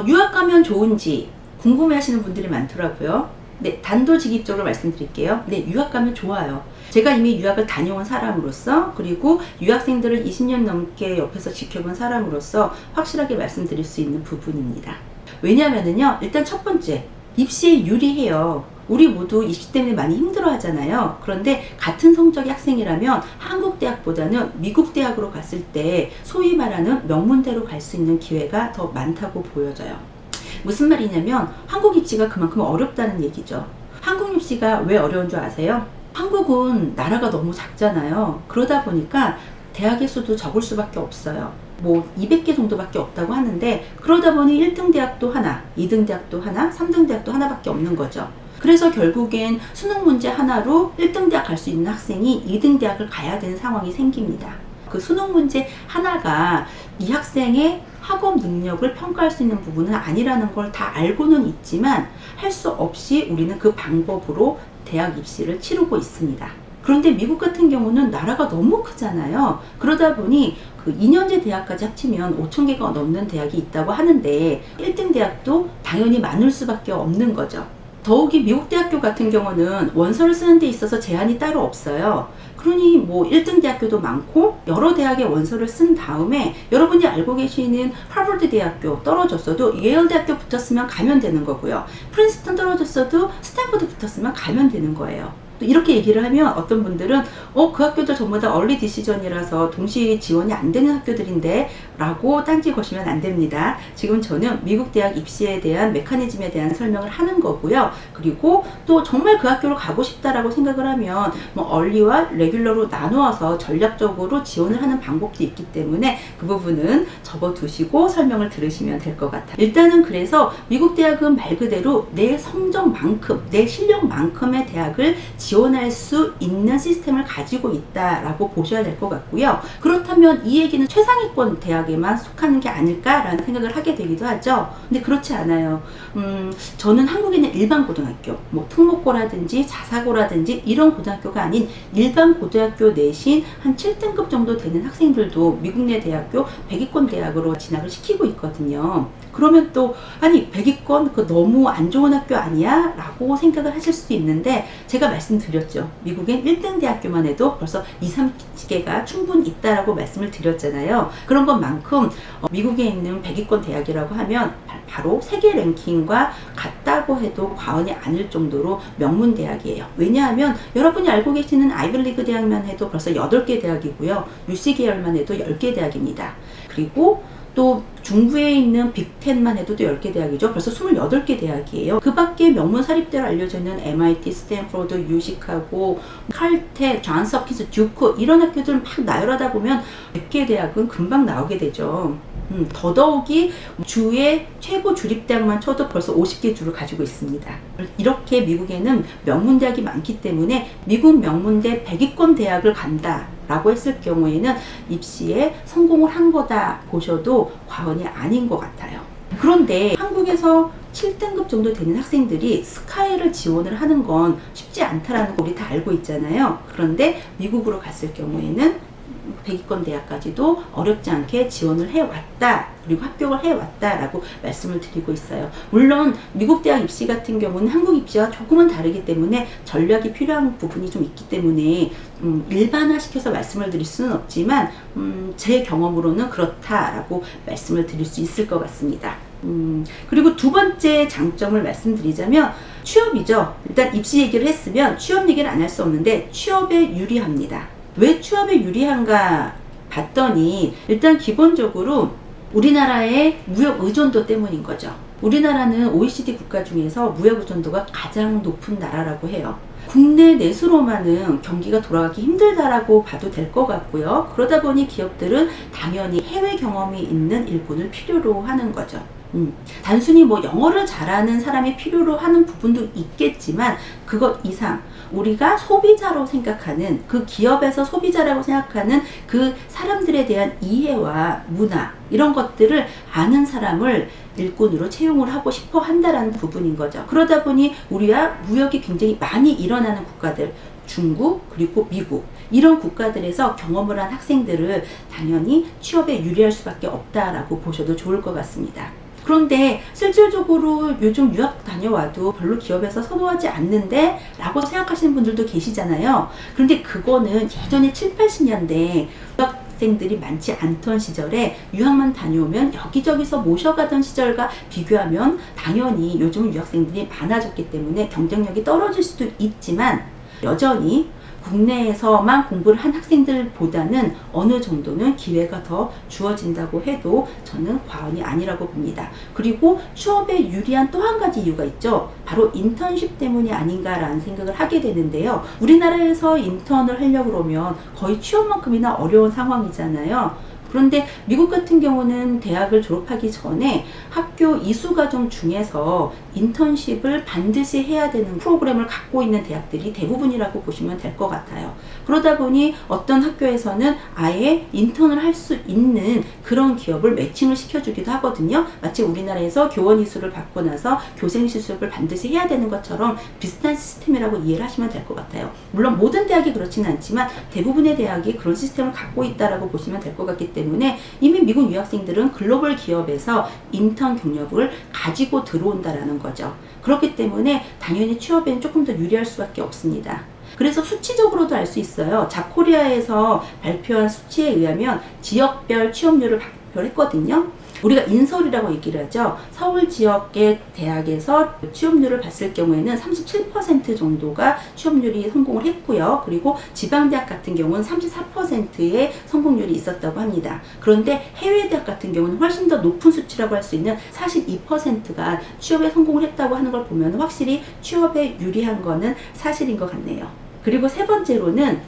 유학 가면 좋은지 궁금해 하시는 분들이 많더라고요. 네, 단도직입적으로 말씀드릴게요. 네, 유학 가면 좋아요. 제가 이미 유학을 다녀온 사람으로서, 그리고 유학생들을 20년 넘게 옆에서 지켜본 사람으로서 확실하게 말씀드릴 수 있는 부분입니다. 왜냐면은요, 일단 첫 번째, 입시에 유리해요. 우리 모두 입시 때문에 많이 힘들어 하잖아요. 그런데 같은 성적의 학생이라면 한국 대학보다는 미국 대학으로 갔을 때 소위 말하는 명문대로 갈 수 있는 기회가 더 많다고 보여져요. 무슨 말이냐면 한국 입시가 그만큼 어렵다는 얘기죠. 한국 입시가 왜 어려운 줄 아세요? 한국은 나라가 너무 작잖아요. 그러다 보니까 대학의 수도 적을 수밖에 없어요. 200개 정도밖에 없다고 하는데, 그러다 보니 1등 대학도 하나, 2등 대학도 하나, 3등 대학도 하나밖에 없는 거죠. 그래서 결국엔 수능 문제 하나로 1등 대학 갈 수 있는 학생이 2등 대학을 가야 되는 상황이 생깁니다. 그 수능 문제 하나가 이 학생의 학업 능력을 평가할 수 있는 부분은 아니라는 걸 다 알고는 있지만 할 수 없이 우리는 그 방법으로 대학 입시를 치르고 있습니다. 그런데 미국 같은 경우는 나라가 너무 크잖아요. 그러다 보니 그 2년제 대학까지 합치면 5,000개가 넘는 대학이 있다고 하는데 1등 대학도 당연히 많을 수밖에 없는 거죠. 더욱이 미국 대학교 같은 경우는 원서를 쓰는 데 있어서 제한이 따로 없어요. 그러니 1등 대학교도 많고 여러 대학의 원서를 쓴 다음에 여러분이 알고 계시는 하버드 대학교 떨어졌어도 예일 대학교 붙었으면 가면 되는 거고요. 프린스턴 떨어졌어도 스탠퍼드 붙었으면 가면 되는 거예요. 또 이렇게 얘기를 하면 어떤 분들은 그 학교도 전부 다 얼리 디시전이라서 동시 지원이 안 되는 학교들인데 라고 딴지 거시면 안 됩니다. 지금 저는 미국 대학 입시에 대한 메커니즘에 대한 설명을 하는 거고요. 그리고 또 정말 그 학교로 가고 싶다라고 생각을 하면 얼리와 레귤러로 나누어서 전략적으로 지원을 하는 방법도 있기 때문에 그 부분은 접어두시고 설명을 들으시면 될 것 같아요. 일단은 그래서 미국 대학은 말 그대로 내 성적만큼, 내 실력만큼의 대학을 지원할 수 있는 시스템을 가지고 있다라고 보셔야 될 것 같고요. 그렇다면 이 얘기는 최상위권 대학에만 속하는 게 아닐까라는 생각을 하게 되기도 하죠. 근데 그렇지 않아요. 저는 한국에 있는 일반 고등학교, 특목고라든지 자사고라든지 이런 고등학교가 아닌 일반 고등학교 내신 한 7등급 정도 되는 학생들도 미국 내 대학교 100위권 대학으로 진학을 시키고 있거든요. 그러면 또 아니 100위권 그 너무 안 좋은 학교 아니야? 라고 생각을 하실 수도 있는데, 제가 말씀드렸죠. 미국엔 1등 대학교만 해도 벌써 2, 30개가 충분히 있다라고 말씀을 드렸잖아요. 그런 것만큼 미국에 있는 100위권 대학이라고 하면 바로 세계 랭킹과 같다고 해도 과언이 아닐 정도로 명문 대학이에요. 왜냐하면 여러분이 알고 계시는 아이비리그 대학만 해도 벌써 8개 대학이고요. UC 계열만 해도 10개 대학입니다. 그리고 또 중부에 있는 빅10만 해도 또 10개 대학이죠. 벌써 28개 대학이에요. 그 밖에 명문 사립대로 알려져 있는 MIT, 스탠포드, 유시카고, 칼텍, 존스 홉킨스, 듀크 이런 학교들 막 나열하다 보면 100개 대학은 금방 나오게 되죠. 더더욱이 주의 최고 주립대학만 쳐도 벌써 50개 주를 가지고 있습니다. 이렇게 미국에는 명문대학이 많기 때문에 미국 명문대 100위권 대학을 간다 라고 했을 경우에는 입시에 성공을 한 거다 보셔도 과언이 아닌 것 같아요. 그런데 한국에서 7등급 정도 되는 학생들이 스카이를 지원을 하는 건 쉽지 않다라는 거 우리 다 알고 있잖아요. 그런데 미국으로 갔을 경우에는 100위권 대학까지도 어렵지 않게 지원을 해왔다, 그리고 합격을 해왔다라고 말씀을 드리고 있어요. 물론 미국 대학 입시 같은 경우는 한국 입시와 조금은 다르기 때문에 전략이 필요한 부분이 좀 있기 때문에 일반화시켜서 말씀을 드릴 수는 없지만 제 경험으로는 그렇다라고 말씀을 드릴 수 있을 것 같습니다. 그리고 두 번째 장점을 말씀드리자면 취업이죠. 일단 입시 얘기를 했으면 취업 얘기를 안 할 수 없는데 취업에 유리합니다. 왜 취업에 유리한가 봤더니 일단 기본적으로 우리나라의 무역 의존도 때문인 거죠. 우리나라는 OECD 국가 중에서 무역 의존도가 가장 높은 나라라고 해요. 국내 내수로만은 경기가 돌아가기 힘들다라고 봐도 될 것 같고요. 그러다 보니 기업들은 당연히 해외 경험이 있는 일꾼을 필요로 하는 거죠. 단순히 영어를 잘하는 사람이 필요로 하는 부분도 있겠지만 그것 이상 우리가 소비자로 생각하는, 그 기업에서 소비자라고 생각하는 그 사람들에 대한 이해와 문화 이런 것들을 아는 사람을 일꾼으로 채용을 하고 싶어 한다라는 부분인 거죠. 그러다 보니 우리와 무역이 굉장히 많이 일어나는 국가들, 중국 그리고 미국 이런 국가들에서 경험을 한 학생들을 당연히 취업에 유리할 수밖에 없다라고 보셔도 좋을 것 같습니다. 그런데 실질적으로 요즘 유학 다녀와도 별로 기업에서 선호하지 않는데 라고 생각하시는 분들도 계시잖아요. 그런데 그거는 예전에 7, 80년대 유학생들이 많지 않던 시절에 유학만 다녀오면 여기저기서 모셔가던 시절과 비교하면 당연히 요즘은 유학생들이 많아졌기 때문에 경쟁력이 떨어질 수도 있지만 여전히 국내에서만 공부를 한 학생들보다는 어느 정도는 기회가 더 주어진다고 해도 저는 과언이 아니라고 봅니다. 그리고 취업에 유리한 또 한 가지 이유가 있죠. 바로 인턴십 때문이 아닌가라는 생각을 하게 되는데요. 우리나라에서 인턴을 하려고 그러면 거의 취업만큼이나 어려운 상황이잖아요. 그런데 미국 같은 경우는 대학을 졸업하기 전에 학교 이수과정 중에서 인턴십을 반드시 해야 되는 프로그램을 갖고 있는 대학들이 대부분이라고 보시면 될 것 같아요. 그러다 보니 어떤 학교에서는 아예 인턴을 할 수 있는 그런 기업을 매칭을 시켜주기도 하거든요. 마치 우리나라에서 교원 이수를 받고 나서 교생 실습을 반드시 해야 되는 것처럼 비슷한 시스템이라고 이해를 하시면 될 것 같아요. 물론 모든 대학이 그렇지는 않지만 대부분의 대학이 그런 시스템을 갖고 있다라고 보시면 될 것 같기 때문에 이미 미국 유학생들은 글로벌 기업에서 인턴 경력을 가지고 들어온다라는 거죠. 그렇기 때문에 당연히 취업에는 조금 더 유리할 수밖에 없습니다. 그래서 수치적으로도 알 수 있어요. 잡코리아에서 발표한 수치에 의하면 지역별 취업률을 발표를 했거든요. 우리가 인서울이라고 얘기를 하죠. 서울 지역의 대학에서 취업률을 봤을 경우에는 37% 정도가 취업률이 성공을 했고요. 그리고 지방대학 같은 경우는 34%의 성공률이 있었다고 합니다. 그런데 해외 대학 같은 경우는 훨씬 더 높은 수치라고 할 수 있는 42%가 취업에 성공을 했다고 하는 걸 보면 확실히 취업에 유리한 거는 사실인 것 같네요. 그리고 세 번째로는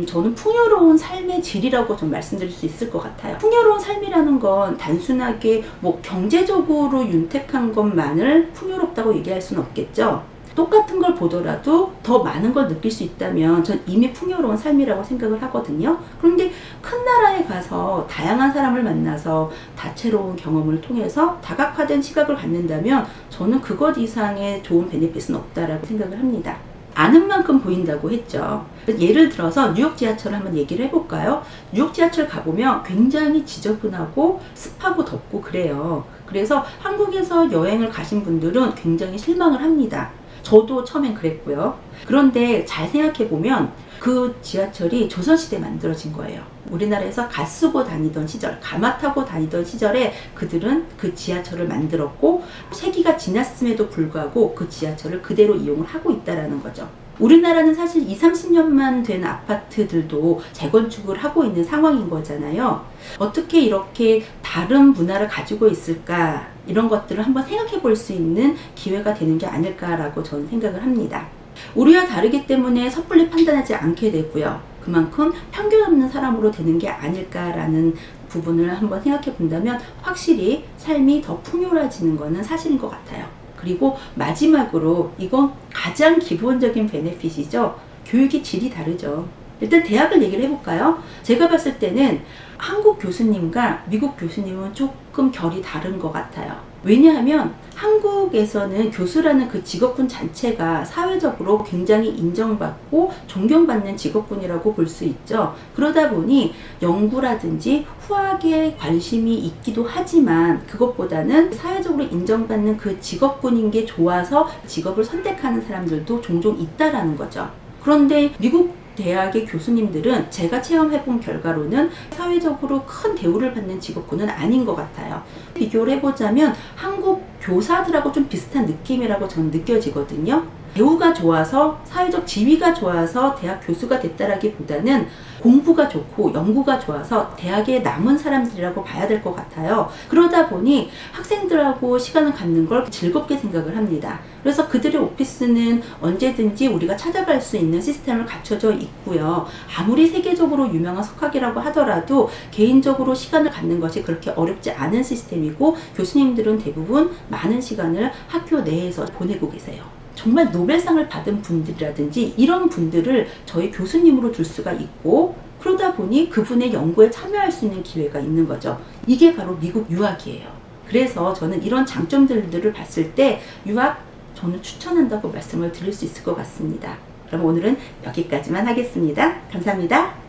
저는 풍요로운 삶의 질이라고 좀 말씀드릴 수 있을 것 같아요. 풍요로운 삶이라는 건 단순하게 뭐 경제적으로 윤택한 것만을 풍요롭다고 얘기할 수는 없겠죠. 똑같은 걸 보더라도 더 많은 걸 느낄 수 있다면 전 이미 풍요로운 삶이라고 생각을 하거든요. 그런데 큰 나라에 가서 다양한 사람을 만나서 다채로운 경험을 통해서 다각화된 시각을 갖는다면 저는 그것 이상의 좋은 베네핏은 없다라고 생각을 합니다. 아는 만큼 보인다고 했죠. 예를 들어서 뉴욕 지하철을 한번 얘기를 해볼까요? 뉴욕 지하철 가보면 굉장히 지저분하고 습하고 덥고 그래요. 그래서 한국에서 여행을 가신 분들은 굉장히 실망을 합니다. 저도 처음엔 그랬고요. 그런데 잘 생각해보면 그 지하철이 조선시대에 만들어진 거예요. 우리나라에서 가 쓰고 다니던 시절, 가마 타고 다니던 시절에 그들은 그 지하철을 만들었고 세기가 지났음에도 불구하고 그 지하철을 그대로 이용을 하고 있다는 거죠. 우리나라는 사실 20, 30년만 된 아파트들도 재건축을 하고 있는 상황인 거잖아요. 어떻게 이렇게 다른 문화를 가지고 있을까? 이런 것들을 한번 생각해 볼 수 있는 기회가 되는 게 아닐까라고 저는 생각을 합니다. 우리와 다르기 때문에 섣불리 판단하지 않게 되고요. 그만큼 편견 없는 사람으로 되는 게 아닐까라는 부분을 한번 생각해 본다면 확실히 삶이 더 풍요로워지는 것은 사실인 것 같아요. 그리고 마지막으로 이건 가장 기본적인 베네핏이죠. 교육의 질이 다르죠. 일단 대학을 얘기를 해볼까요? 제가 봤을 때는 한국 교수님과 미국 교수님은 조금 결이 다른 것 같아요. 왜냐하면 한국에서는 교수라는 그 직업군 자체가 사회적으로 굉장히 인정받고 존경받는 직업군이라고 볼 수 있죠. 그러다 보니 연구라든지 후학에 관심이 있기도 하지만 그것보다는 사회적으로 인정받는 그 직업군인 게 좋아서 직업을 선택하는 사람들도 종종 있다라는 거죠. 그런데 미국 대학의 교수님들은 제가 체험해본 결과로는 사회적으로 큰 대우를 받는 직업군은 아닌 것 같아요. 비교를 해보자면 한국 교사들하고 좀 비슷한 느낌이라고 저는 느껴지거든요. 대우가 좋아서 사회적 지위가 좋아서 대학 교수가 됐다라기보다는 공부가 좋고 연구가 좋아서 대학에 남은 사람들이라고 봐야 될 것 같아요. 그러다 보니 학생들하고 시간을 갖는 걸 즐겁게 생각을 합니다. 그래서 그들의 오피스는 언제든지 우리가 찾아갈 수 있는 시스템을 갖춰져 있고요. 아무리 세계적으로 유명한 석학이라고 하더라도 개인적으로 시간을 갖는 것이 그렇게 어렵지 않은 시스템이고 교수님들은 대부분 많은 시간을 학교 내에서 보내고 계세요. 정말 노벨상을 받은 분들이라든지 이런 분들을 저희 교수님으로 둘 수가 있고 그러다 보니 그분의 연구에 참여할 수 있는 기회가 있는 거죠. 이게 바로 미국 유학이에요. 그래서 저는 이런 장점들을 봤을 때 유학 저는 추천한다고 말씀을 드릴 수 있을 것 같습니다. 그럼 오늘은 여기까지만 하겠습니다. 감사합니다.